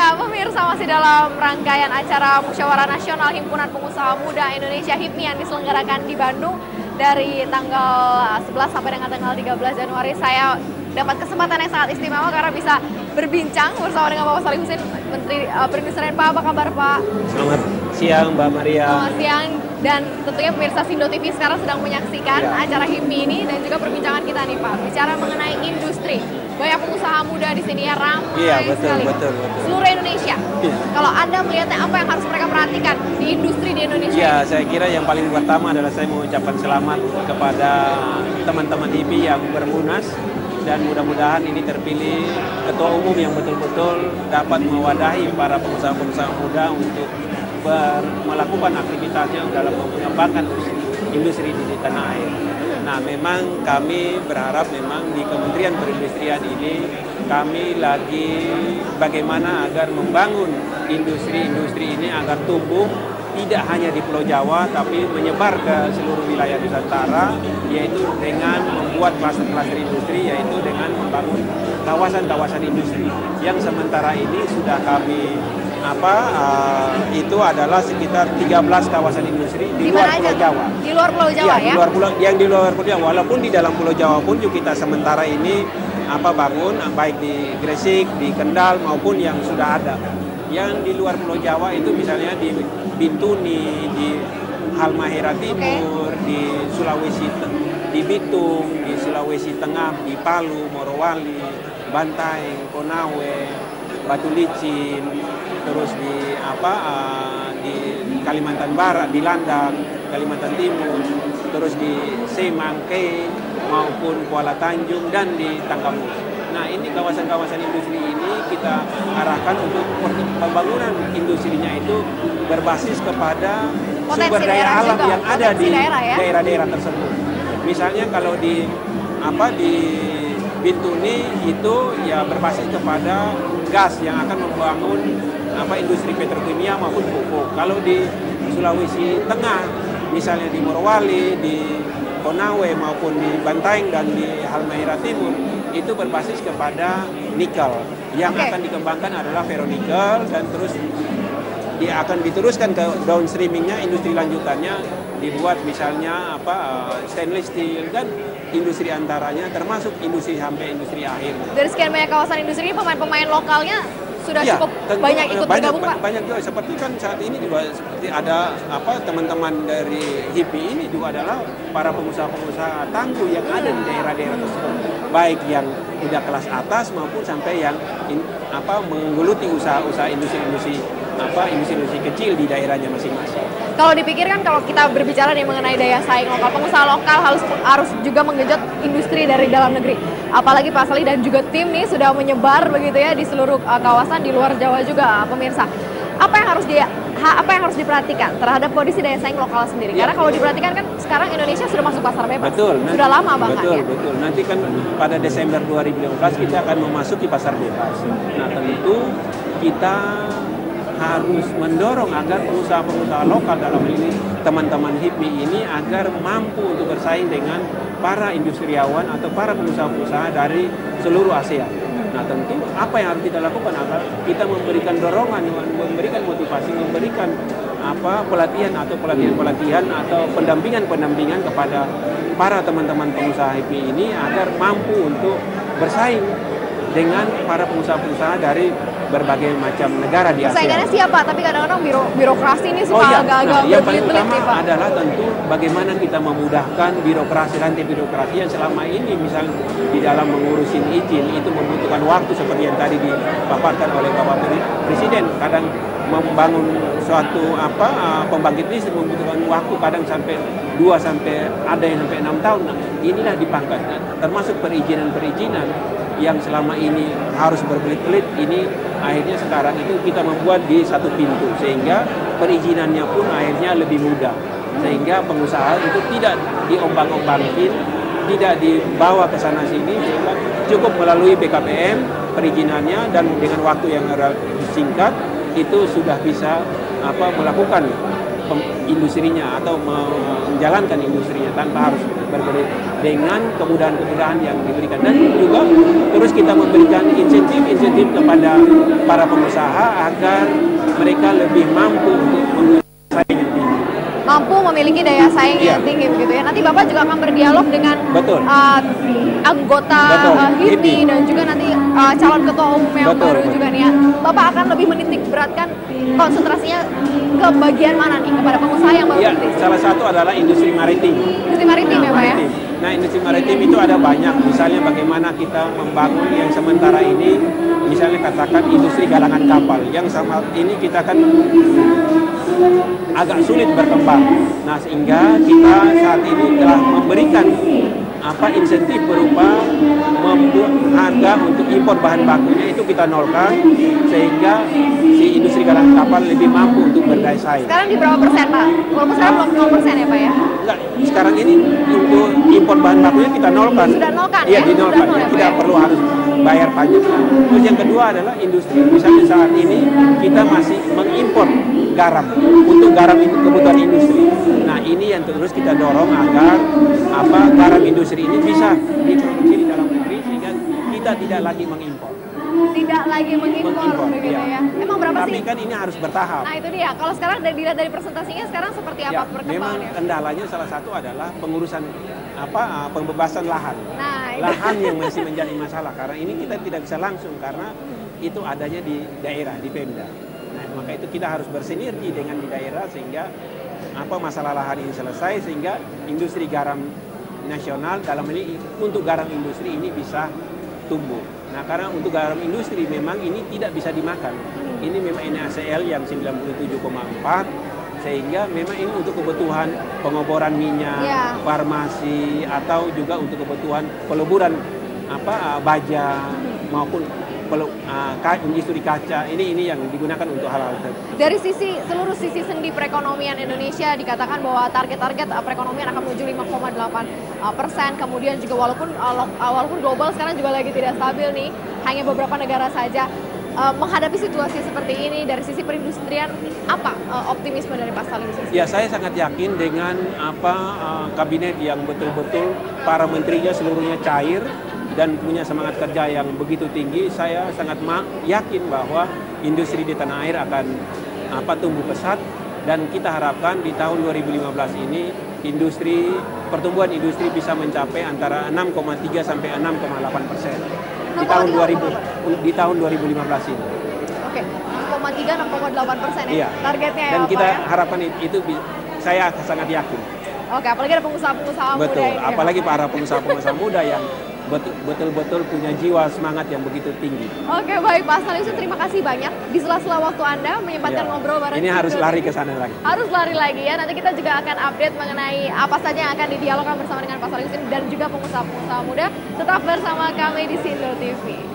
Ya, pemirsa, masih dalam rangkaian acara Musyawarah Nasional Himpunan Pengusaha Muda Indonesia HIPMI yang diselenggarakan di Bandung dari tanggal 11 sampai dengan tanggal 13 Januari. Saya dapat kesempatan yang sangat istimewa karena bisa berbincang bersama dengan Bapak Shalih Husin, Menteri Perindustrian. Pak, apa kabar Pak? Selamat siang Mbak Maria. Selamat siang, dan tentunya pemirsa Sindo TV sekarang sedang menyaksikan acara HIPMI ini dan juga perbincangan kita nih Pak, bicara mengenai industri. Banyak pengusaha muda di sini ya, ramai sekali. Betul. Seluruh Indonesia. Iya. Kalau Anda melihatnya, apa yang harus mereka perhatikan di industri di Indonesia? Ya, saya kira yang paling pertama adalah saya mengucapkan selamat kepada teman-teman HIPMI yang bermunas, dan mudah-mudahan ini terpilih ketua umum yang betul-betul dapat mewadahi para pengusaha-pengusaha muda untuk melakukan aktivitasnya dalam mengembangkan industri di tanah air. Nah, memang kami berharap memang di Kementerian Perindustrian ini kami lagi bagaimana agar membangun industri-industri ini agar tumbuh tidak hanya di Pulau Jawa tapi menyebar ke seluruh wilayah Nusantara, yaitu dengan membuat klaster-klaster industri, yaitu dengan membangun kawasan-kawasan industri yang sementara ini sudah kami itu adalah sekitar 13 kawasan industri di luar Pulau Jawa. Di luar Pulau Jawa ya? Di luar Pulau Jawa. Walaupun di dalam Pulau Jawa pun juga kita sementara ini bangun baik di Gresik, di Kendal maupun yang sudah ada. Yang di luar Pulau Jawa itu misalnya di Bintuni, di Halmahera Timur, di Sulawesi, di Bitung, di Sulawesi Tengah, di Palu, Morowali, Bantaeng, Konawe, Batu Licin, terus di Kalimantan Barat, di Landak, Kalimantan Timur, terus di Semangke maupun Kuala Tanjung dan di Tanggamus. Nah, ini kawasan-kawasan industri ini kita arahkan untuk pembangunan industrinya itu berbasis kepada sumber daya alam yang ada di daerah-daerah tersebut. Misalnya kalau di Bintuni itu ya berbasis kepada gas yang akan membangun industri petrokimia maupun pupuk. Kalau di Sulawesi Tengah, misalnya di Morowali, di Konawe maupun di Bantaeng dan di Halmahera Timur, itu berbasis kepada nikel. Yang akan dikembangkan adalah ferronikel, dan terus dia akan diteruskan ke downstreamingnya, industri lanjutannya dibuat misalnya stainless steel dan industri antaranya, termasuk industri sampai industri akhir. Dari sekian banyak kawasan industri, pemain-pemain lokalnya sudah cukup banyak ikut bergabung Pak? Banyak juga, seperti kan saat ini juga seperti ada teman-teman dari HIPMI ini juga adalah para pengusaha-pengusaha tangguh yang ada di daerah-daerah tersebut, baik yang udah kelas atas maupun sampai yang menggeluti usaha-usaha industri-industri kecil di daerahnya masing-masing. Kalau dipikirkan, kalau kita berbicara nih mengenai daya saing lokal, pengusaha lokal harus juga menggenjot industri dari dalam negeri. Apalagi Pak Shalih dan juga tim nih sudah menyebar begitu ya di seluruh kawasan di luar Jawa juga, pemirsa. Apa yang harus diperhatikan terhadap kondisi daya saing lokal sendiri? Karena kalau diperhatikan kan sekarang Indonesia sudah masuk pasar bebas. Sudah lama bahkan ya. Betul. Nanti kan pada Desember 2015 kita akan memasuki pasar bebas. Nah, tentu kita harus mendorong agar pengusaha-pengusaha lokal, dalam ini teman-teman HIPMI ini, agar mampu untuk bersaing dengan para industriawan atau para pengusaha-pengusaha dari seluruh ASEAN. Nah, tentu apa yang harus kita lakukan agar kita memberikan dorongan, memberikan motivasi, memberikan pelatihan atau pendampingan kepada para teman-teman pengusaha HIPMI ini agar mampu untuk bersaing dengan para pengusaha-pengusaha dari berbagai macam negara di ASEAN. Saingannya siapa? Tapi kadang-kadang birokrasi ini suka agak-agak yang paling berbelit-belit utama nih Pak. adalah tentu bagaimana kita memudahkan rantai birokrasi yang selama ini misalnya di dalam mengurusin izin itu membutuhkan waktu, seperti yang tadi dipaparkan oleh Bapak Presiden. Kadang membangun suatu pembangkit listrik membutuhkan waktu kadang sampai 2 sampai ada yang sampai 6 tahun. Nah, inilah dipangkas, termasuk perizinan yang selama ini harus berbelit-belit, ini akhirnya sekarang itu kita membuat di satu pintu, sehingga perizinannya pun akhirnya lebih mudah, sehingga pengusaha itu tidak diombang-ombangin, tidak dibawa ke sana sini, sehingga cukup melalui BKPM perizinannya, dan dengan waktu yang singkat itu sudah bisa melakukan industrinya atau menjalankan industrinya tanpa harus bergelut dengan kemudahan-kemudahan yang diberikan. Dan juga terus kita memberikan insentif kepada para pengusaha agar mereka lebih mampu untuk bersaing yang tinggi. Mampu memiliki daya saing yang tinggi begitu ya. Nanti Bapak juga akan berdialog dengan anggota HIPMI dan juga nanti calon ketua umum yang baru juga nih ya. Bapak akan lebih menitik beratkan konsentrasinya ke bagian mana nih kepada pengusaha yang baru? Salah satu adalah industri maritim. Industri maritim ya Pak ya? Nah, industri maritim itu ada banyak. Misalnya bagaimana kita membangun yang sementara ini, misalnya katakan industri galangan kapal yang sama ini kita kan agak sulit berkembang. Nah, sehingga kita saat ini telah memberikan insentif berupa membuat harga untuk impor bahan bakunya itu kita nolkan, sehingga si industri galangan kapal lebih mampu untuk berdaya saing. Sekarang di berapa persen Pak? Walaupun sekarang belum 0% ya Pak ya? Enggak, sekarang ini untuk impor bahan bakunya kita nolkan. Sudah nolkan ya? Iya, dinolkan. Tidak perlu harus bayar pajak. Terus yang kedua adalah industri. Misalnya saat ini kita masih mengimpor garam untuk garam kebutuhan industri. Nah, ini yang terus kita dorong agar garam industri ini bisa diproduksi di dalam negeri sehingga kita tidak lagi mengimpor. Tidak lagi mengimpor begitu ya. Emang berapa sih? Tapi kan ini harus bertahap. Nah, itu dia. Kalau sekarang dilihat dari presentasinya sekarang seperti apa perkembangannya? Memang kendalanya salah satu adalah pengurusan pembebasan lahan. Nah, lahan yang masih menjadi masalah karena ini kita tidak bisa langsung karena itu adanya di daerah, di Pemda. Nah, maka itu kita harus bersinergi dengan di daerah sehingga masalah lahan ini selesai sehingga industri garam nasional dalam ini untuk garam industri ini bisa tumbuh. Nah, karena untuk garam industri memang ini tidak bisa dimakan. Ini memang NaCl yang 97,4 sehingga memang ini untuk kebutuhan pengoboran minyak, farmasi atau juga untuk kebutuhan peleburan baja maupun industri kaca ini yang digunakan untuk hal-hal tertentu. Dari seluruh sisi sendi perekonomian Indonesia dikatakan bahwa target perekonomian akan menuju 5,8%. Kemudian juga walaupun global sekarang juga lagi tidak stabil nih, hanya beberapa negara saja. Menghadapi situasi seperti ini dari sisi perindustrian, apa optimisme dari Pak Salim? Ya, saya sangat yakin dengan kabinet yang betul-betul para menterinya seluruhnya cair dan punya semangat kerja yang begitu tinggi. Saya sangat yakin bahwa industri di tanah air akan tumbuh pesat dan kita harapkan di tahun 2015 ini pertumbuhan industri bisa mencapai antara 6,3 sampai 6,8%. Di tahun 2015 ini. Oke, 6,3 6,8% ya. Iya. Targetnya ya. Dan kita harapan itu saya sangat yakin. Oke, apalagi ada pengusaha-pengusaha muda. Betul, apalagi para pengusaha-pengusaha muda yang betul-betul punya jiwa semangat yang begitu tinggi. Oke, baik Pak Salim, terima kasih banyak di sela-sela waktu Anda menyempatkan ngobrol bareng. Ini harus lari ke sana lagi. Harus lari lagi ya. Nanti kita juga akan update mengenai apa saja yang akan didialogkan bersama dengan Pak Salim dan juga pengusaha-pengusaha muda. Tetap bersama kami di Sindo TV.